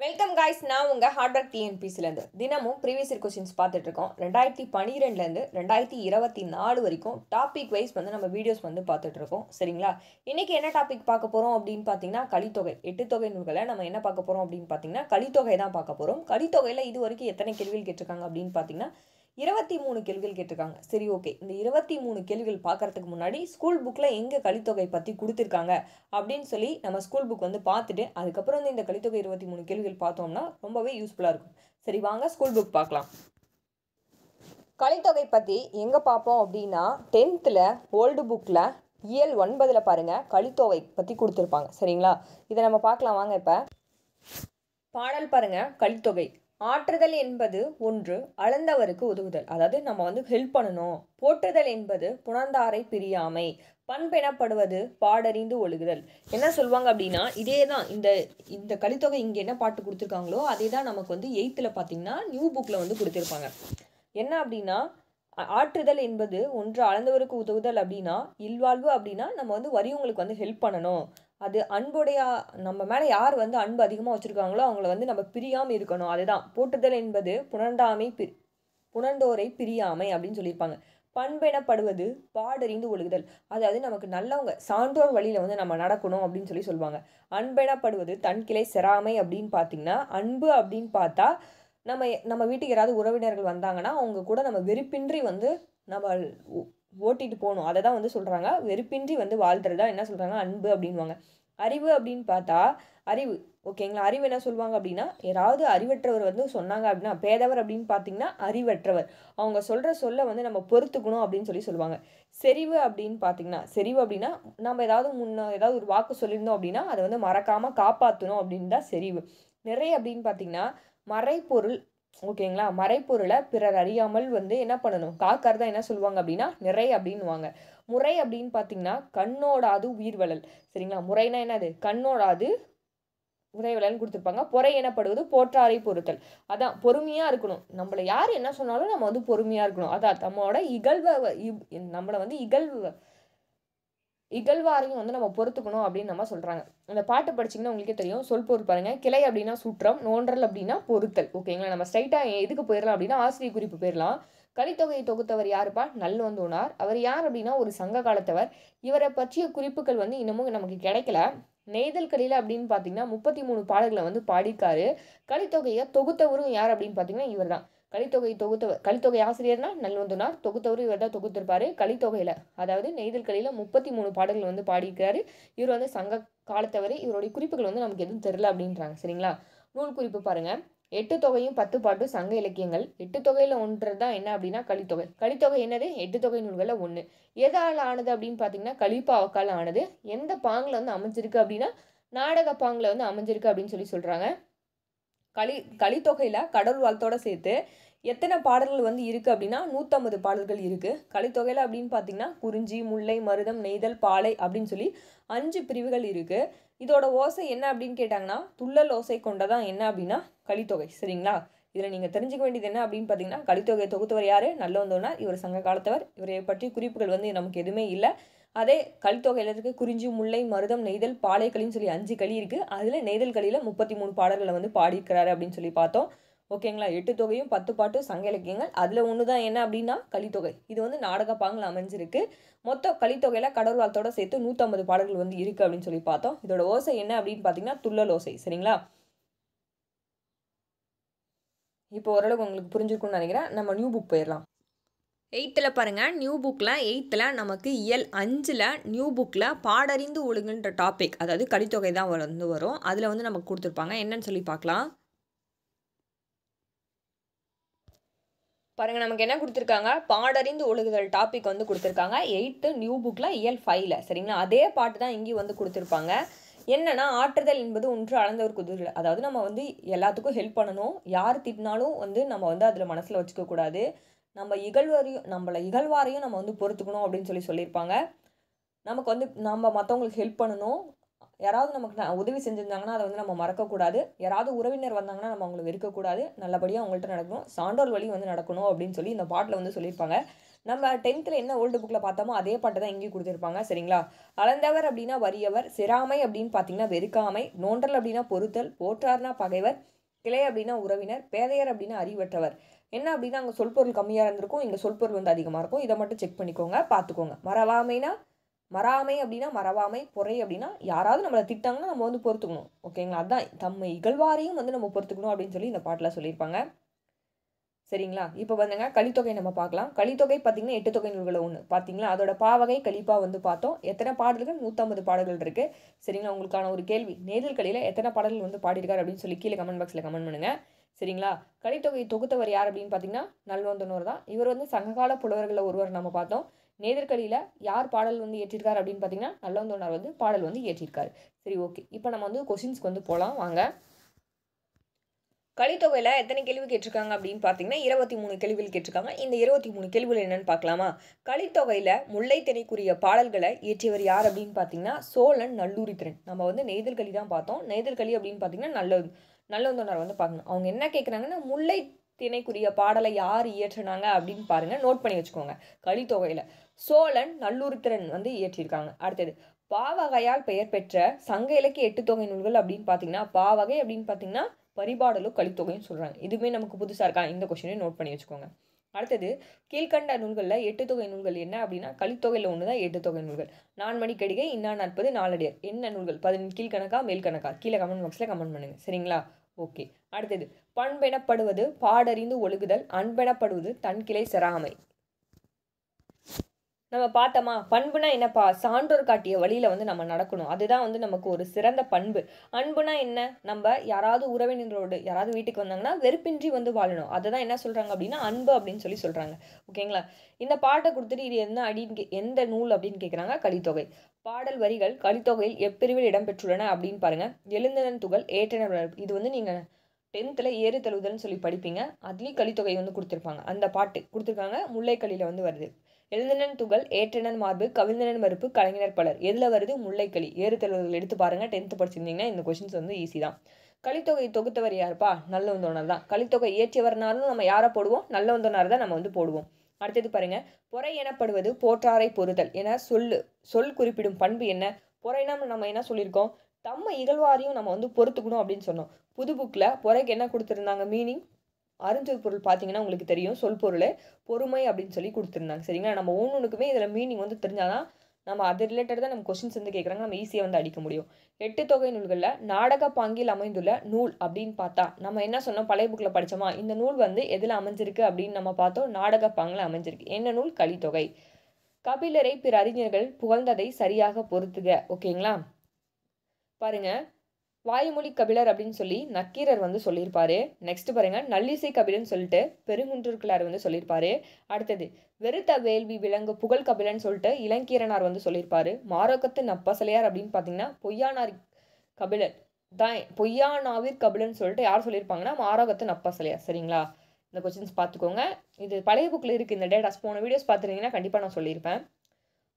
Welcome guys. நான் உங்கள் hard work டிஎன்பிசிலேருந்து தினமும் ப்ரீவியஸ் இயர் கொஸ்டின்ஸ் பார்த்துட்டு இருக்கோம். 2012லேருந்து 2024 வரைக்கும் டாபிக் வைஸ் நம்ம வீடியோஸ் பார்த்துட்டு இருக்கோம். சரிங்களா? இன்றைக்கி என்ன டாபிக் பார்க்க போகிறோம் அப்படின்னு பார்த்தீங்கன்னா கலித்தொகை. 8 தொகை நூல்களை நம்ம என்ன பார்க்க போகிறோம் அப்படின்னு பார்த்தீங்கன்னா கலித்தொகை தான் பார்க்க போகிறோம். கலித்தொகையில் இது வரைக்கும் எத்தனை கேள்விகள் கேட்டிருக்காங்க அப்படின்னு பார்த்தீங்கன்னா 23 கேள்விகள் கேட்டிருக்காங்க. சரி, ஓகே. இந்த 23 கேள்விகள் பார்க்கறதுக்கு முன்னாடி ஸ்கூல் புக்கில் எங்கே கலித்தொகை பற்றி கொடுத்துருக்காங்க அப்படின்னு சொல்லி நம்ம ஸ்கூல் புக் பார்த்துட்டு அதுக்கப்புறம் இந்த கலித்தொகை 23 கேள்விகள் பார்த்தோம்னா ரொம்பவே யூஸ்ஃபுல்லாக இருக்கும். சரி, வாங்க ஸ்கூல் புக் பார்க்கலாம். கலித்தொகை பற்றி எங்கே பார்ப்போம் அப்படின்னா 10th ஓல்டு புக்கில் இயல் 9 பாருங்கள், கலித்தொகை பற்றி கொடுத்துருப்பாங்க. சரிங்களா? இதை நம்ம பார்க்கலாம் வாங்க. இப்போ பாடல் பாருங்கள். கலித்தொகை. ஆற்றுதல் என்பது ஒன்று அளந்தவருக்கு உதவுதல், அதாவது நம்ம ஹெல்ப் பண்ணணும். போற்றுதல் என்பது புணர்ந்தாரை பிரியாமை. பண்பெனப்படுவது பாடறிந்து ஒழுகுதல். என்ன சொல்லுவாங்க அப்படின்னா இதே தான் இந்த கலித்தொகை இங்கே என்ன பாட்டு கொடுத்துருக்காங்களோ அதே தான் நமக்கு 8th பார்த்தீங்கன்னா நியூ புக்கில் கொடுத்துருப்பாங்க. என்ன அப்படின்னா ஆற்றுதல் என்பது ஒன்று அளந்தவருக்கு உதவுதல் அப்படின்னா இல்வாழ்வு அப்படின்னா நம்ம வறியவங்களுக்கு ஹெல்ப் பண்ணணும். அது அன்புடைய நம்ம மேலே யார் அன்பு அதிகமாக வச்சுருக்காங்களோ அவங்கள நம்ம பிரியாமல் இருக்கணும். அதுதான் போற்றுதல் என்பது புணர்ந்தோரை பிரியாமை அப்படின்னு சொல்லியிருப்பாங்க. பண்பெனப்படுவது பாடறிந்து ஒழுகுதல், அதாவது நமக்கு நல்லவங்க சான்றோர் வழியில் நம்ம நடக்கணும் அப்படின்னு சொல்லுவாங்க. அன்பெனப்படுவது தன் கிளை செராமை அப்படின்னு பார்த்தீங்கன்னா அன்பு அப்படின்னு பார்த்தா நம்ம வீட்டுக்கு யாராவது உறவினர்கள் வந்தாங்கன்னா அவங்க கூட நம்ம வெறுப்பின்றி நம்ம ஓட்டிட்டு போகணும். அதை தான் சொல்கிறாங்க. வெறுப்பின்றி வாழ்த்துறதா என்ன சொல்கிறாங்க அன்பு அப்படின்வாங்க. அறிவு அப்படின்னு பார்த்தா அறிவு, ஓகேங்களா? அறிவு என்ன சொல்லுவாங்க அப்படின்னா யாராவது அறிவற்றவர் சொன்னாங்க அப்படின்னா பேதவர் அப்படின்னு பார்த்தீங்கன்னா அறிவற்றவர். அவங்க சொல்கிற சொல்ல நம்ம பொறுத்துக்கணும் அப்படின்னு சொல்லுவாங்க. செறிவு அப்படின்னு பார்த்தீங்கன்னா செறிவு அப்படின்னா நம்ம ஏதாவது ஒரு வாக்கு சொல்லியிருந்தோம் அப்படின்னா அதை மறக்காமல் காப்பாற்றணும் அப்படின்னு தான் செறிவு. நிறை அப்படின்னு பார்த்தீங்கன்னா மறைப்பொருள், ஓகேங்களா? மறைப்பொருளை பிறர் அறியாமல் என்ன பண்ணணும் காக்கறதா என்ன சொல்லுவாங்க அப்படின்னா நிறை அப்படின்னுவாங்க. முறை அப்படின்னு பார்த்தீங்கன்னா கண்ணோடாது உயிர்வளல். சரிங்களா? முறைனா என்னது? கண்ணோடாது உரைவலன்னு கொடுத்துருப்பாங்க. பொறை எனப்படுவது போற்றாரை பொறுத்தல். அதான் பொறுமையாக இருக்கணும். நம்மளை யார் என்ன சொன்னாலும் நம்ம பொறுமையாக இருக்கணும். அதான் நம்மளோட நம்மளை இகழ்வாரையும் நம்ம பொறுத்துக்கணும் அப்படின்னு நம்ம சொல்கிறாங்க. அந்த பாட்டு படிச்சிங்கன்னா உங்களுக்கே தெரியும். சொல் பொருள் பாருங்கள். கிளை அப்படின்னா சுற்றம், நோன்றல் அப்படின்னா பொறுத்தல். ஓகேங்களா? நம்ம ஸ்ட்ரைட்டாக எதுக்கு போயிடலாம் அப்படின்னா ஆசிரியர் குறிப்பு போயிடலாம். கலித்தொகையை தொகுத்தவர் யாருப்பா? நல்லவந்தோனார். அவர் யார் அப்படின்னா ஒரு சங்க காலத்தவர். இவரை பற்றிய குறிப்புகள் இன்னமும் நமக்கு கிடைக்கல. நெய்தல் கலியில் அப்படின்னு பார்த்தீங்கன்னா 33 பாடல்களை பாடிக்காரு. கலித்தொகையை தொகுத்தவரும் யார் அப்படின்னு பார்த்தீங்கன்னா இவர் தான். கலித்தொகை ஆசிரியர்னா நல்லவந்தோனார், தொகுத்தவர் இவர் தான் தொகுத்திருப்பாரு. கலித்தொகையில் அதாவது நெய்தல் கலியில் 33 பாடல்கள் பாடியிருக்காரு. இவர் சங்க காலத்தவர். இவருடைய குறிப்புகள் நமக்கு எதுவும் தெரில அப்படின்றாங்க. சரிங்களா? நூல் குறிப்பு பாருங்கள். 8 தொகையும் 10 பாட்டும் சங்க இலக்கியங்கள். 8 தொகையில் ஒன்று தான் என்ன அப்படின்னா கலித்தொகை. கலித்தொகை என்னது? 8 தொகை நூல்களில் ஒன்று. எதால் ஆனது அப்படின்னு பார்த்தீங்கன்னா கலிப்பாவக்கால் ஆனது. எந்த பாங்கில் அமைஞ்சிருக்கு அப்படின்னா நாடக பாங்கில் அமைஞ்சிருக்கு அப்படின்னு சொல்கிறாங்க. கலித்தொகையில் கடவுள் வாழ்த்தோடு சேர்த்து எத்தனை பாடல்கள் இருக்குது அப்படின்னா 150 பாடல்கள் இருக்குது. கலித்தொகையில் அப்படின்னு பார்த்தீங்கன்னா குறிஞ்சி, முல்லை, மருதம், நெய்தல், பாலை அப்படின்னு 5 பிரிவுகள் இருக்குது. இதோட ஓசை என்ன அப்படின்னு கேட்டாங்கன்னா துள்ளல் ஓசை கொண்டதான் என்ன அப்படின்னா கலித்தொகை. சரிங்களா? இதில் நீங்கள் தெரிஞ்சுக்க வேண்டியது என்ன அப்படின்னு பார்த்தீங்கன்னா கலித்தொகையை தொகுத்தவர் யார்? நல்லவந்தோனார். இவர் சங்க காலத்தவர். இவரை பற்றி குறிப்புகள் நமக்கு எதுவுமே இல்லை. அதே கலித்தொகையில் இருக்க குறிஞ்சி, முல்லை, மருதம், நெய்தல், பாலைக்களின்னு 5 களி இருக்குது. அதில் நெய்தல் களியில் 33 பாடல்களை பாடியிருக்கிறாரு அப்படின்னு பார்த்தோம். ஓகேங்களா? 8 தொகையும் 10 பாட்டும் சங்க இலக்கியங்கள். அதில் ஒன்று தான் என்ன அப்படின்னா கலித்தொகை. இது நாடக பாங்கில் அமைஞ்சிருக்கு. மொத்தம் கலித்தொகையில் கடவுள் வாழ்த்தோட சேர்த்து 150 பாடல்கள் இருக்குது அப்படின்னு பார்த்தோம். இதோட ஓசை என்ன அப்படின்னு பார்த்தீங்கன்னா துள்ளல் ஓசை. சரிங்களா? இப்போ ஓரளவுக்கு உங்களுக்கு புரிஞ்சிருக்கும்னு நினைக்கிறேன். நம்ம நியூ புக் போயிடலாம். 8th பாருங்கள். நியூ புக்கில் 8th நமக்கு இயல் 5 நியூ புக்கில் பாடறிந்து ஒழுங்குன்ற டாபிக், அதாவது கலித்தொகை தான் வரும். அதில் நமக்கு கொடுத்துருப்பாங்க. என்னன்னு சொல்லி பார்க்கலாம் பாருங்கள். நமக்கு என்ன கொடுத்துருக்காங்க? பாடறிந்து ஒழுகுதல் டாபிக் கொடுத்துருக்காங்க 8th நியூ புக்கில் இயல் 5. சரிங்களா? அதே பாட்டு தான் இங்கேயும் கொடுத்துருப்பாங்க. என்னன்னா ஆற்றுதல் என்பது ஒன்று அளந்தவருக்கு உதவுதல், அதாவது நம்ம எல்லாத்துக்கும் ஹெல்ப் பண்ணணும். யார் திட்டினாலும் நம்ம அதில் மனசில் வச்சுக்கக்கூடாது. நம்மளை இகழ்வாரையும் நம்ம பொறுத்துக்கணும் அப்படின்னு சொல்லியிருப்பாங்க. நமக்கு நம்ம மற்றவங்களுக்கு ஹெல்ப் பண்ணணும். யாராவது நமக்கு உதவி செஞ்சுருந்தாங்கன்னா அதை நம்ம மறக்கக்கூடாது. யாராவது உறவினர் வந்தாங்கன்னா நம்ம அவங்களை வெறுக்கக்கூடாது. நல்லபடியாக அவங்கள்ட்ட நடக்கணும். சான்றோர் வழி நடக்கணும் அப்படின்னு இந்த பாட்டில் சொல்லியிருப்பாங்க. நம்ம 10th என்ன ஓல்டு புக்கில் பார்த்தோமோ அதே பாட்டு தான் இங்கேயும் கொடுத்துருப்பாங்க. சரிங்களா? அளந்தவர் அப்படின்னா வறியவர், சிராமை அப்படின்னு பார்த்தீங்கன்னா வெறுக்காமை, நோன்றல் அப்படின்னா பொறுத்தல், போற்றார்னா பகைவர், கிளை அப்படின்னா உறவினர், பேதையர் அப்படின்னா அறிவற்றவர். என்ன அப்படின்னா அங்கே சொல்பொருள் கம்மியாக இருந்திருக்கும், இங்கே சொல்பொருள் வந்து அதிகமாக இருக்கும். இதை மட்டும் செக் பண்ணிக்கோங்க, பார்த்துக்கோங்க. மறவாமைனா மறாமை அப்படின்னா மறவாமை, பொறை அப்படின்னா யாராவது நம்மளை திட்டாங்கன்னா நம்ம வந்து பொறுத்துக்கணும். ஓகேங்களா? அதான் தம்மை இகழ்வாரையும் வந்து நம்ம பொறுத்துக்கணும் அப்படின்னு சொல்லி இந்த பாட்டில் சொல்லியிருப்பாங்க. சரிங்களா? இப்போ வந்துங்க கலித்தொகை நம்ம பார்க்கலாம். கலித்தொகை பார்த்தீங்கன்னா 8 தொகை நூல்களில் ஒன்று. பார்த்தீங்களா? அதோட பாவகை கலிப்பா வந்து பார்த்தோம். எத்தனை பாடல்கள்? 150 பாடல்கள் இருக்குது. சரிங்களா? உங்களுக்கான ஒரு கேள்வி, நேதல் கலியில் எத்தனை பாடல்கள் வந்து பாடியிருக்காரு அப்படின்னு சொல்லி கீழே கமெண்ட் பாக்ஸில் கமெண்ட் பண்ணுங்க. சரிங்களா? கலித்தொகை தொகுத்தவர் யார் அப்படின்னு பார்த்தீங்கன்னா நல்வந்தனூர் தான். இவர் வந்து சங்ககால புலவர்களில் ஒருவர் நம்ம பார்த்தோம். நேதற்கலியில் யார் பாடல் வந்து ஏற்றிருக்காரு அப்படின்னு பார்த்தீங்கன்னா நல்லவந்தோனார் வந்து பாடல் வந்து ஏற்றிருக்காரு. சரி, ஓகே. இப்போ நம்ம வந்து கொஸ்டின்ஸ்க்கு வந்து போகலாம் வாங்க. கலித்தொகையில் எத்தனை கேள்வி கேட்டிருக்காங்க அப்படின்னு பார்த்தீங்கன்னா 23 கேள்விகள் கேட்டிருக்காங்க. இந்த 23 கேள்விகள் என்னன்னு பார்க்கலாமா? கலித்தொகையில் முல்லைத்திணைக்குரிய பாடல்களை இயற்றியவர் யார் அப்படின்னு பார்த்தீங்கன்னா சோழன் நல்லூரித்திரன். நம்ம வந்து நெய்தல்களி தான் பார்த்தோம். நெய்தல்களி அப்படின்னு பார்த்தீங்கன்னா நல்லவந்தோனார் வந்து பார்க்கணும். அவங்க என்ன கேட்குறாங்கன்னா முல்லை திணைக்குரிய பாடலை யார் இயற்றினாங்க அப்படின்னு பாருங்க, நோட் பண்ணி வச்சுக்கோங்க. கலித்தொகையில் சோழன் நல்லூரித்திரன் வந்து இயற்றியிருக்காங்க. அடுத்தது பாவகையால் பெயர் பெற்ற சங்க இலக்கிய 8 தொகை நூல்கள் அப்படின்னு பார்த்தீங்கன்னா பாவகை அப்படின்னு பார்த்தீங்கன்னா பரிபாடலும் கலித்தொகைன்னு சொல்கிறாங்க. இதுவுமே நமக்கு புதுசாக இருக்கா? இந்த கொஸ்டினை நோட் பண்ணி வச்சுக்கோங்க. அடுத்தது கீழ்கண்ட நூல்களில் 8 தொகை நூல்கள் என்ன அப்படின்னா கலித்தொகையில் ஒன்று தான் 8 தொகை நூல்கள். நான்மணிக்கடிகை, இன்னா நாற்பது, நாலடியார். என்ன நூல்கள்? 15 கீழ்கணக்கா மேல் கணக்கா? கீழே கமெண்ட் பாக்ஸில் கமெண்ட் பண்ணுங்க. சரிங்களா? ஓகே. அடுத்தது பண்பெனப்படுவது பாடறிந்து ஒழுகுதல், அன்பெனப்படுவது தன்கிளை செராமை. நம்ம பார்த்தோமா? பண்புனா என்னப்பா? சான்றோர் காட்டிய வழியில் வந்து நம்ம நடக்கணும். அதுதான் வந்து நமக்கு ஒரு சிறந்த பண்பு. அன்புனா என்ன? நம்ம யாராவது உறவினர்களோடு யாராவது வீட்டுக்கு வந்தாங்கன்னா வெறுப்பின்றி வந்து வாழணும். அதை தான் என்ன சொல்கிறாங்க அப்படின்னா அன்பு அப்படின்னு சொல்லி சொல்கிறாங்க. ஓகேங்களா? இந்த பாட்டை கொடுத்துட்டு இது என்ன அப்படின்னு எந்த நூல் அப்படின்னு கேட்குறாங்க. கலித்தொகை. பாடல் வரிகள் கலித்தொகையில் எப்பிரிவில் இடம்பெற்றுள்ளன அப்படின்னு பாருங்கள். எழுந்தனன் துகள் ஏற்றனர். இது வந்து நீங்கள் 10th ஏறு தழுவுதல்னு சொல்லி படிப்பீங்க. அதுலேயும் கலித்தொகை வந்து கொடுத்துருப்பாங்க. அந்த பாட்டு கொடுத்துருக்காங்க. முல்லைக்கலியில் வந்து வருது. எழுந்தனன் துகள் ஏற்றனன் மார்பு கவிழ்ந்தனன் மறுப்பு கலைஞர் பலர். எதில் வருது? முல்லைக்கலி. ஏறு தழுவுதல் எடுத்து பாருங்கள். 10th படிச்சிருந்தீங்கன்னா இந்த கொஸ்டின்ஸ் வந்து ஈஸி தான். கலித்தொகை தொகுத்தவர் யாருப்பா? நல்லவந்தோனார் தான். கலித்தொகை இயற்றியவர்னாலும் நம்ம யாரை போடுவோம்? நல்லவந்தோனார் தான் நம்ம வந்து போடுவோம். அடுத்தது பாருங்க, பொறை எனப்படுவது போற்றாரை பொறுத்தல் என சொல் குறிப்பிடும் பண்பு என்ன? பொறைனா நம்ம என்ன சொல்லியிருக்கோம்? தம்ம இகழ்வாரையும் நம்ம வந்து பொறுத்துக்கணும் அப்படின்னு சொன்னோம். புது புக்கில் பொறைக்கு என்ன கொடுத்துருந்தாங்க மீனிங்? அருஞ்சொல் பொருள் பார்த்தீங்கன்னா உங்களுக்கு தெரியும். சொல் பொருள் பொறுமை அப்படின்னு சொல்லி கொடுத்துருந்தாங்க. சரிங்களா? நம்ம ஒன்றுக்குமே இதில் மீனிங் வந்து தெரிஞ்சாதான் நம்ம அது ரிலேட்டட் நம்ம கொஸ்டின்ஸ் வந்து கேட்குறாங்க, நம்ம ஈஸியாக வந்து அடிக்க முடியும். 8 தொகை நூல்களில் நாடக பாங்கில் அமைந்துள்ள நூல் அப்படின்னு பார்த்தா நம்ம என்ன சொன்னோம்? பழைய புக்கில் படித்தோமா? இந்த நூல் வந்து எதில் அமைஞ்சிருக்கு அப்படின்னு நம்ம பார்த்தோம். நாடக பாங்கில் அமைஞ்சிருக்கு. என்ன நூல்? கலித்தொகை. கபிலரை பிற அறிஞர்கள் புகழ்ந்ததை சரியாக பொறுத்துக. ஓகேங்களா? பாருங்க, வாய்மொழி கபிலர் அப்படின்னு சொல்லி நக்கீரர் வந்து சொல்லியிருப்பாரு. நெக்ஸ்ட் பாருங்க, நல்லிசை கபிலன் சொல்லிட்டு பெருங்குன்றூர்கிழார் வந்து சொல்லியிருப்பாரு. அடுத்தது வெறுத்த வேள்வி விலங்கு புகழ் கபிலன் சொல்லிட்டு இளங்கீரனார் வந்து சொல்லியிருப்பாரு. மாரோக்கத்து நப்பசலையார் அப்படின்னு பார்த்தீங்கன்னா பொய்யானார் கபிலர் தான். பொய்யானாவிர் கபிலன் சொல்லிட்டு யார் சொல்லியிருப்பாங்கன்னா மாரோக்கத்து நப்பசலையார். சரிங்களா? இந்த கொஸ்டின்ஸ் பார்த்துக்கோங்க. இது பழைய புக்கில் இருக்குது. இந்த டேட்டாஸ் போன வீடியோஸ் பார்த்துருந்தீங்கன்னா கண்டிப்பாக நான் சொல்லியிருப்பேன்.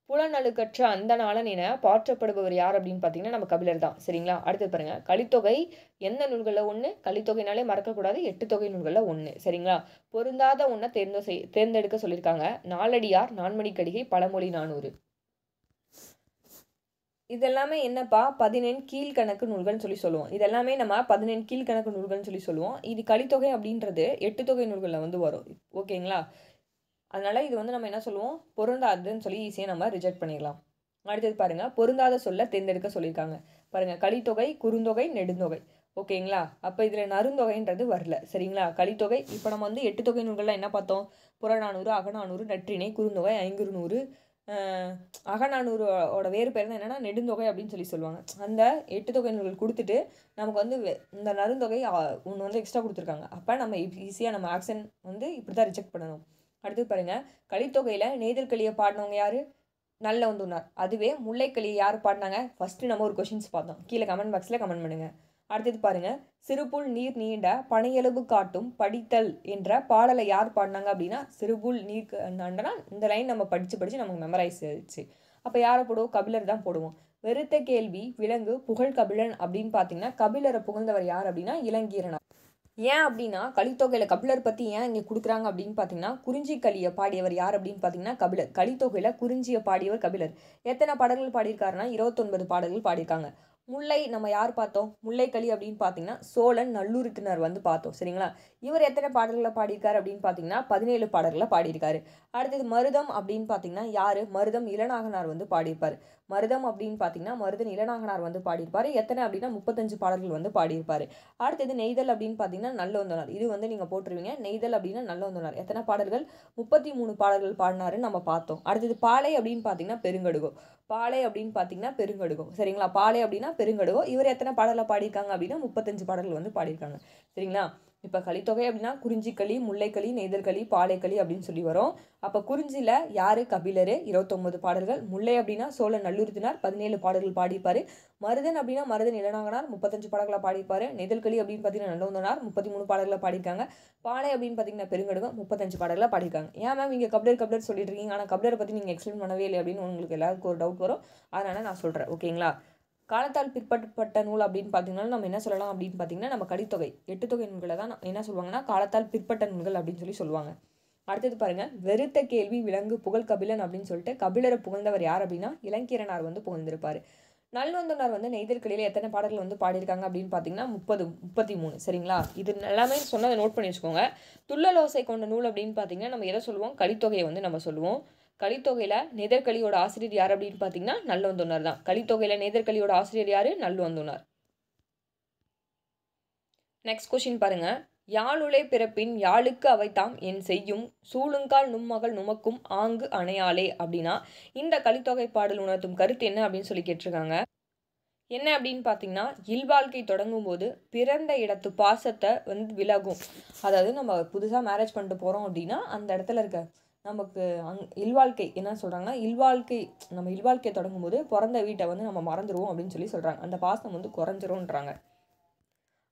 புலனழுக்கற்ற அந்த நாளன் என பாற்றப்படுபவர் யார் அப்படின்னு பார்த்தீங்கன்னா நம்ம கபிலர் தான். சரிங்களா? அடுத்து பாருங்க, கலித்தொகை எந்த நூல்களில் ஒன்று? கலித்தொகைனாலே மறக்கக்கூடாது. 8 தொகை நூல்களில் ஒன்று. சரிங்களா? பொருந்தாத ஒன்றை தேர்ந்தெடுக்க சொல்லியிருக்காங்க. நாலடியார், நான்மணிக்கடிகை, பழமொழி 400. இதெல்லாமே என்னப்பா? 14 கீழ்கணக்கு நூல்கள்னு சொல்லி சொல்லுவோம். இதெல்லாமே நம்ம 14 கீழ்கணக்கு நூல்கள்னு சொல்லி சொல்லுவோம். இது கலித்தொகை அப்படின்றது 8 தொகை நூல்களில் வந்து வரும். ஓகேங்களா? அதனால் இது வந்து நம்ம என்ன சொல்லுவோம்? பொருந்தாதுன்னு சொல்லி ஈஸியாக நம்ம ரிஜெக்ட் பண்ணிடலாம். அடுத்தது பாருங்கள், பொருந்தாத சொல்ல தேர்ந்தெடுக்க சொல்லியிருக்காங்க. பாருங்கள், கலித்தொகை, குறுந்தொகை, நெடுந்தொகை. ஓகேங்களா? அப்போ இதில் நறுந்தொகைன்றது வரல. சரிங்களா? கலித்தொகை இப்போ நம்ம வந்து 8 தொகை நூல்கள்லாம் என்ன பார்த்தோம்? புறநானூறு, அகநானூறு, நற்றிணை, குறுந்தொகை, ஐங்குறுநூறு. அகநானூரோட வேறு பேர் தான் என்னென்னா நெடுந்தொகை அப்படின்னு சொல்லி சொல்லுவாங்க. அந்த 8 தொகை நூல்கள் கொடுத்துட்டு நமக்கு வந்து இந்த நறுந்தொகை ஒன்று வந்து எக்ஸ்ட்ரா கொடுத்துருக்காங்க. அப்போ நம்ம ஈஸியாக நம்ம ஆக்ஷன் வந்து இப்படி தான் ரிஜெக்ட் பண்ணணும். அடுத்து பாருங்க, கலித்தொகையில் நெய்தல் களியை பாடினவங்க யாரு? நல்லவந்தோனார். அதுவே முல்லைக்கலியை யார் பாடினாங்க? ஃபர்ஸ்ட் நம்ம ஒரு கொஸ்டின்ஸ் பார்த்தோம். கீழே கமெண்ட் பாக்ஸில் கமெண்ட் பண்ணுங்க. அடுத்தது பாருங்க, சிறுபுல் நீர் நீண்ட பனையளவு காட்டும் படித்தல் என்ற பாடலை யார் பாடினாங்க அப்படின்னா சிறுபுல் நீர் நாண்டனா இந்த லைன் நம்ம படித்து நமக்கு மெமரைஸ் ஆயிடுச்சு. அப்போ யாரை போடுவோம்? கபிலர் தான் போடுவோம். வெறுத்த கேள்வி விலங்கு புகழ் கபிலன் அப்படின்னு பார்த்தீங்கன்னா கபிலரை புகழ்ந்தவர் யார் அப்படின்னா இளங்கீரனார். ஏன் அப்படின்னா கலித்தொகையில் கபிலர் பற்றி ஏன் இங்கே கொடுக்குறாங்க அப்படின்னு பார்த்தீங்கன்னா குறிஞ்சி களியை பாடியவர் யார் அப்படின்னு பார்த்தீங்கன்னா கபிலர். கலித்தொகையில் குறிஞ்சியை பாடியவர் கபிலர். எத்தனை பாடல்கள் பாடியிருக்காருன்னா 29 பாடல்கள் பாடியிருக்காங்க. முல்லை நம்ம யார் பார்த்தோம்? முல்லைக்களி அப்படின்னு பார்த்தீங்கன்னா சோழன் நல்லூரித்தினர் வந்து பார்த்தோம். சரிங்களா? இவர் எத்தனை பாடல்களை பாடியிருக்காரு அப்படின்னு பார்த்தீங்கன்னா 17 பாடல்களை பாடியிருக்காரு. அடுத்தது மருதம் அப்படின்னு பார்த்தீங்கன்னா யார்? மருதம் இளநாகனார் வந்து பாடியிருப்பார். மருதம் அப்படின்னு பார்த்தீங்கன்னா மருதன் இளநாகனார் வந்து பாடியிருப்பார். எத்தனை அப்படின்னா 35 பாடல்கள் வந்து பாடியிருப்பார். அடுத்தது நெய்தல் அப்படின்னு பார்த்தீங்கன்னா நல்லோந்தனார். இது வந்து நீங்கள் போட்டுருவீங்க. நெய்தல் அப்படின்னா நல்லோந்தனார். எத்தனை பாடல்கள்? 33 பாடல்கள் பாடினாருன்னு நம்ம பார்த்தோம். அடுத்தது பாலை அப்படின்னு பார்த்தீங்கன்னா பெருங்கடுகோ. பாலை அப்படின்னு பார்த்தீங்கன்னா பெருங்கடுகோ. சரிங்களா? பாலை அப்படின்னா பெருங்கடுகோ. இவர் எத்தனை பாடலை பாடியிருக்காங்க அப்படின்னா 35 பாடல்கள் வந்து பாடியிருக்காங்க. சரிங்களா? இப்போ கலித்தொகை அப்படின்னா குறிஞ்சிக்களி, முல்லைக்களி, நெய்தல்களி, பாலைக்களி அப்படின்னு சொல்லி வரும். அப்போ குறிஞ்சியில் யார்? கபிலர் 29 பாடல்கள். முல்லை அப்படின்னா சோழன் நல்லூர்த்தினார் 17 பாடல்கள் பாடியிருப்பார். மருதன் அப்படின்னா மருதன் இளநாகனார் 35 பாடல்களை பாடியிருப்பார். நெய்தல்களி அப்படின்னு பார்த்தீங்கன்னா நல்லோந்தனார் 33 பாடல்களை பாடியிருக்காங்க. பாலை அப்படின்னு பார்த்தீங்கன்னா பெருங்கடுகம் 35 பாடல்களை பாடியிருக்காங்க. ஏன் மேம் இங்கே கபிலர் சொல்லிட்டு இருக்கீங்க, ஆனால் கபிலரை பற்றி நீங்கள் எக்ஸ்பிளைன் பண்ணவே இல்லை அப்படின்னு உங்களுக்கு எல்லாருக்கும் ஒரு டவுட் வரும். அதனால் நான் சொல்கிறேன். ஓகேங்களா? காலத்தால் பிற்பட்ட நூல் அப்படின்னு பார்த்தீங்கன்னா நம்ம என்ன சொல்லலாம் அப்படின்னு பார்த்தீங்கன்னா நம்ம கலித்தொகை 8 தொகை நூல்களை தான் என்ன சொல்லுவாங்கன்னா காலத்தால் பிற்பட்ட நூல்கள் அப்படின்னு சொல்லி சொல்லுவாங்க. அடுத்தது பாருங்க, வெறுத்த கேள்வி விலங்கு புகழ் கபிலன் அப்படின்னு சொல்லிட்டு கபிலரை புகழ்ந்தவர் யார் அப்படின்னா இளங்கீரனார் வந்து புகழ்ந்திருப்பாரு. நல்லோந்தனார் வந்து நெய்தல்களில் எத்தனை பாடல்கள் வந்து பாடியிருக்காங்க அப்படின்னு பார்த்தீங்கன்னா 33. சரிங்களா? இது எல்லாமே சொன்னதை நோட் பண்ணி வச்சுக்கோங்க. துள்ளலோசை கொண்ட நூல் அப்படின்னு பார்த்தீங்கன்னா நம்ம எதை சொல்லுவோம்? கலித்தொகையை வந்து நம்ம சொல்லுவோம். கலித்தொகையில் நெய்தற்களியோட ஆசிரியர் யார் அப்படின்னு பார்த்தீங்கன்னா நல்லோந்தனார் தான். கலித்தொகையில் நெய்தற்களியோட ஆசிரியர் யார்? நல்லோந்தனார். நெக்ஸ்ட் கொஸ்டின் பாருங்க. யாழுளை பிறப்பின் யாழுக்கு அவைத்தாம் என் செய்யும் சூழுங்கால் நும்மகள் நுமக்கும் ஆங்கு அணையாளே அப்படின்னா இந்த கலித்தொகை பாடல் உணர்த்தும் கருத்து என்ன அப்படின்னு சொல்லி கேட்டிருக்காங்க. என்ன அப்படின்னு பார்த்தீங்கன்னா இல்வாழ்க்கை தொடங்கும் போது பிறந்த இடத்து பாசத்தை வந்து விலகும். அதாவது நம்ம புதுசாக மேரேஜ் பண்ணிட்டு போகிறோம் அப்படின்னா அந்த இடத்துல இருக்க நமக்கு இல்வாழ்க்கை என்ன சொல்கிறாங்கன்னா நம்ம இல்வாழ்க்கை தொடங்கும் போது பிறந்த வீட்டை வந்து நம்ம மறந்துடுவோம் அப்படின்னு சொல்லி சொல்கிறாங்க. அந்த பாசம் வந்து குறைஞ்சிரும்ன்றாங்க.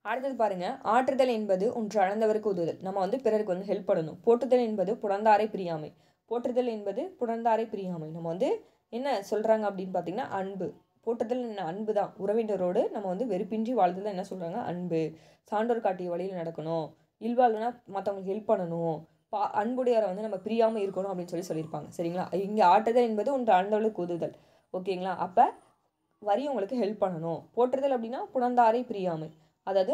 அடுத்தது பாருங்க, ஆற்றுதல் என்பது ஒன்று அளந்தவருக்கு உதவுதல். நம்ம வந்து பிறருக்கு வந்து ஹெல்ப் பண்ணணும். போற்றுதல் என்பது புணர்ந்தாரை பிரியாமை. போற்றுதல் என்பது புணர்ந்தாரை பிரியாமை. நம்ம வந்து என்ன சொல்கிறாங்க அப்படின்னு பார்த்தீங்கன்னா அன்பு. போற்றுதல் என்ன? அன்பு தான். உறவினரோடு நம்ம வந்து வெறுப்பின்றி வாழ்ந்தது என்ன சொல்கிறாங்க? அன்பு. சான்றோர் காட்டிய வழியில் நடக்கணும். இல்வாழ்வுனா மற்றவங்களுக்கு ஹெல்ப் பண்ணணும். அன்புடையவரை வந்து நம்ம பிரியாமல் இருக்கணும் அப்படின்னு சொல்லியிருப்பாங்க. சரிங்களா? இங்கே ஆற்றுதல் என்பது ஒன்று அளந்தவளுக்கு உதவுதல். ஓகேங்களா? அப்போ வரி உங்களுக்கு ஹெல்ப் பண்ணணும். போற்றுதல் அப்படின்னா புணர்ந்தாரை பிரியாமை. அதாவது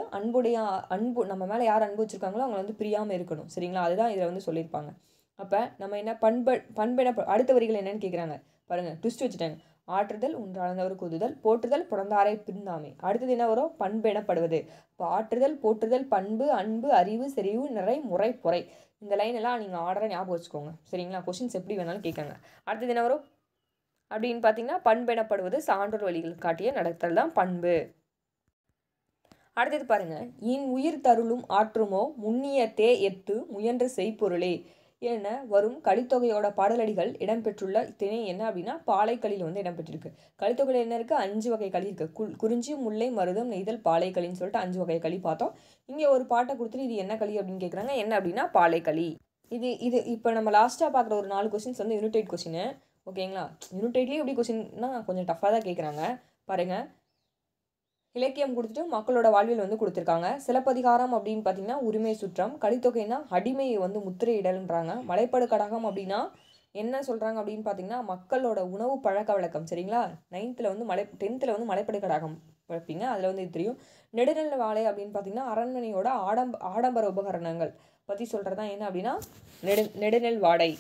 அன்பு நம்ம மேலே யார் அன்பு வச்சுருக்காங்களோ அவங்க வந்து பிரியாமல் இருக்கணும். சரிங்களா? அதுதான் இதில் வந்து சொல்லியிருப்பாங்க. அப்போ நம்ம என்ன பண்பென அடுத்த வரிகள் என்னன்னு கேட்குறாங்க பாருங்கள். ட்விஸ்ட் வச்சுட்டாங்க. ஆற்றுதல் ஒன்று அளந்தவருக்கு உதவுதல், போற்றுதல் புணர்ந்தாரை பிரிந்தாமை. அடுத்தது என்ன வரும்? பண்பெனப்படுவது. இப்போ ஆற்றுதல், போற்றுதல், பண்பு, அன்பு, அறிவு, செறிவு, நிறை, முறை, பொறை. இந்த லைன் எல்லாம் நீங்கள் ஆர்டராக ஞாபகம் வச்சுக்கோங்க. சரிங்களா? கொஸ்டின்ஸ் எப்படி வேணாலும் கேட்காங்க. அடுத்தது என்ன வரும் அப்படின்னு பார்த்தீங்கன்னா பண்பெனப்படுவது சான்றோர் வழிகள் காட்டிய நடத்தல் தான் பண்பு. அடுத்தது பாருங்க, இன் உயிர் தருளும் ஆற்றுமோ முன்னிய தே எத்து முயன்று செய்பொருளே என வரும் கலித்தொகையோட பாடலடிகள் இடம்பெற்றுள்ள திணை என்ன அப்படின்னா பாலைக்களியில் வந்து இடம்பெற்றிருக்கு. கலித்தொகையில் என்ன இருக்குது? 5 வகை களி இருக்குது. குறிஞ்சி, முல்லை, மருதம், நெய்தல், பாலைக்களின்னு சொல்லிட்டு 5 வகை களி பார்த்தோம். இங்கே ஒரு பாட்டை கொடுத்துட்டு இது என்ன களி அப்படின்னு கேட்குறாங்க. என்ன அப்படின்னா பாலைக்களி. இது இப்போ நம்ம லாஸ்ட்டாக பார்க்குற ஒரு 4 கொஸ்டின்ஸ் வந்து யூனிட் 8 கொஸ்டின். ஓகேங்களா? யூனிட் 8லேயும் எப்படி கொஸ்டின்னா கொஞ்சம் டஃப்பாக தான் கேட்குறாங்க. பாருங்கள், இலக்கியம் கொடுத்துட்டு மக்களோட வாழ்வில் வந்து கொடுத்துருக்காங்க. சிலப்பதிகாரம் அப்படின்னு பார்த்தீங்கன்னா உரிமை சுற்றம். கலித்தொகைனா அடிமையை வந்து முத்திரையிடல்ன்றாங்க. மலைப்படு கடகம் அப்படின்னா என்ன சொல்கிறாங்க அப்படின்னு பார்த்தீங்கன்னா மக்களோட உணவு பழக்க வழக்கம். சரிங்களா? 10th வந்து மலைப்படு கடகம் வைப்பீங்க, அதில் வந்து இது தெரியும். நெடுநெல் வாழை அப்படின்னு பார்த்தீங்கன்னா அரண்மனையோட ஆடம்பர உபகரணங்கள் பற்றி சொல்கிறதா என்ன அப்படின்னா நெடுநெல் வாடை.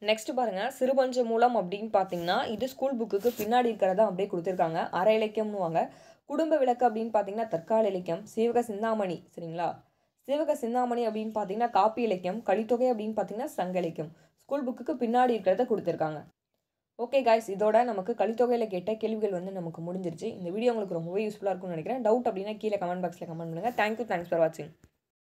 நெக்ஸ்ட் பாருங்க, சிறுபஞ்ச மூலம் அப்படின்னு பார்த்தீங்கன்னா இது ஸ்கூல் புக்குக்கு பின்னாடி இருக்கிறதா அப்படியே கொடுத்துருக்காங்க. அரை இலக்கியம்னுவாங்க. குடும்ப விளக்கு அப்படின்னு பார்த்தீங்கன்னா தற்கால இலக்கியம். சீவக சிந்தாமணி. சரிங்களா? சீவக சிந்தாமணி அப்படின்னு பார்த்தீங்கன்னா காப்பி இலக்கியம். கலித்தொகை அப்படின்னு பார்த்தீங்கன்னா சங்க இலக்கியம். ஸ்கூல் புக்குக்கு பின்னாடி இருக்கிறத கொடுத்துருக்காங்க. ஓகே காய்ஸ், இதோட நமக்கு கலித்தொகையில் கேட்ட கேள்விகள் வந்து நமக்கு முடிஞ்சிருச்சு. இந்த வீடியோ உங்களுக்கு ரொம்பவே யூஸ்ஃபுல்லாக இருக்கும்னு நினைக்கிறேன். டவுட் அப்படின்னா கீழே கமெண்ட் பாக்ஸில் கமெண்ட் பண்ணுங்கள். தேங்க்ஸ் ஃபார் வாட்சிங்.